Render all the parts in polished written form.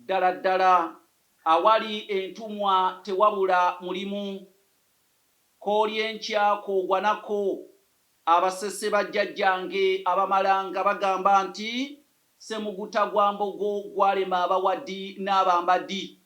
ddala ddala awali entumwa tewabula mulimu kooli enkya koogwa nako abasese bajjajjange abamalanga bagamba nti semuguta gwa mbogo gwalema abawaddi n'abambaddi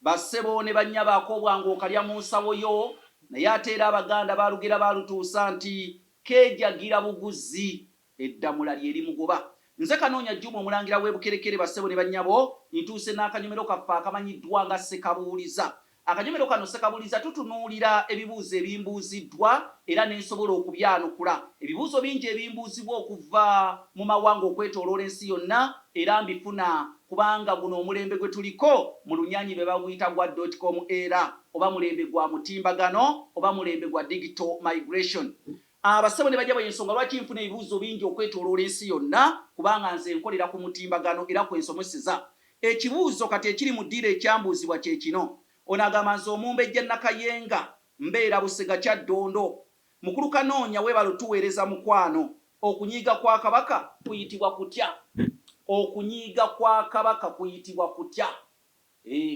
bassebo ne bannyabaako obwangu okalya mu nsawo yo naye ate era abaganda baalugera baalutuusa nti keejagira buguzi eddamula lyeri mugoba. Nze Kanoonya Juma omulangira w'ebukerekere bassebo ne bannyabo ntuuse n'akanyomero kaffe akamanyiddwa nga Sekabuuliza. Akanyomero kano Sekabuuliza tutunuulira ebibuuzo ebimbuuziddwa era n'ensobola okubyanukula. Ebibuuzo bingi ebimbuuzibwa okuva mu mawanga okwetooloola ensi yonna era mbifuna kubanga guno omulembe gwe tuliko mu lunyanyi be baguyita gwa .com era oba mulembe gwa mutimbagano oba mulembe gwa digital migration. Abassebo ne bajjabo y'ensonga lwaki nfuna ebibuuzo bingi okwetooloola ensi yonna kubanga nze nkolera ku mutimbagano era kwensomeseza. Ekibuuzo kati ekiri mu ddiiro ekyambuuzibwa kye kino. Ono agamba nze Omumbejja Nakayenga mbeera Busega Kyaddondo. Mukulu Kanoonya weebalo tuweereza mukwano. Okunyiiga kwa Kabaka kuyitibwa kutya? Okunyiiga kwa Kabaka kuyitibwa kutya?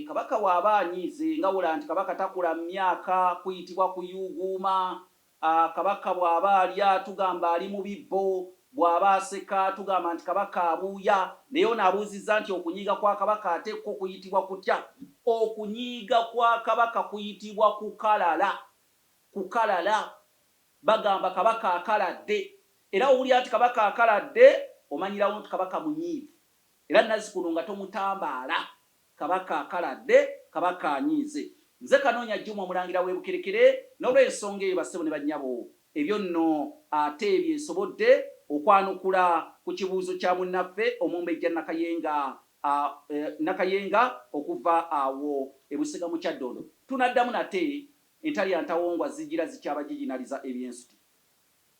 Kabaka bw'aba anyiize nga wula nti Kabaka takula myaka kuyitibwa kuyuuguuma. Kabaka bw'aba alya tugamba ali mu bibbo, bw'aba aseka tugamba nti Kabaka abuuya. Naye ono abuuzizza nti okunyiiga kwa Kabaka ate ko kuyitibwa kutya? Okunyiiga kwa Kabaka kuyitibwa kukalala. Kukalala. Bagamba Kabaka akaladde. Era owulira nti Kabaka akaladde omanyirawo nti Kabaka munyiivu. Era Nazzikuno nga tomutambaala. Kabaka akaladde, Kabaka anyiize. Nze Kanoonya Juma omulangira w'ebukerekere n'olw'ensonga eyo bassebo ne bannyabo ebyo nno ate ebyensobodde okwanukula ku kibuuzo kya munnaffe Omumbejja Nakayenga okuva awo e Busega mu Kyaddondo. Tunaddamu nate entali antawongwa zijira zikyabajijinaliza ebyensuti.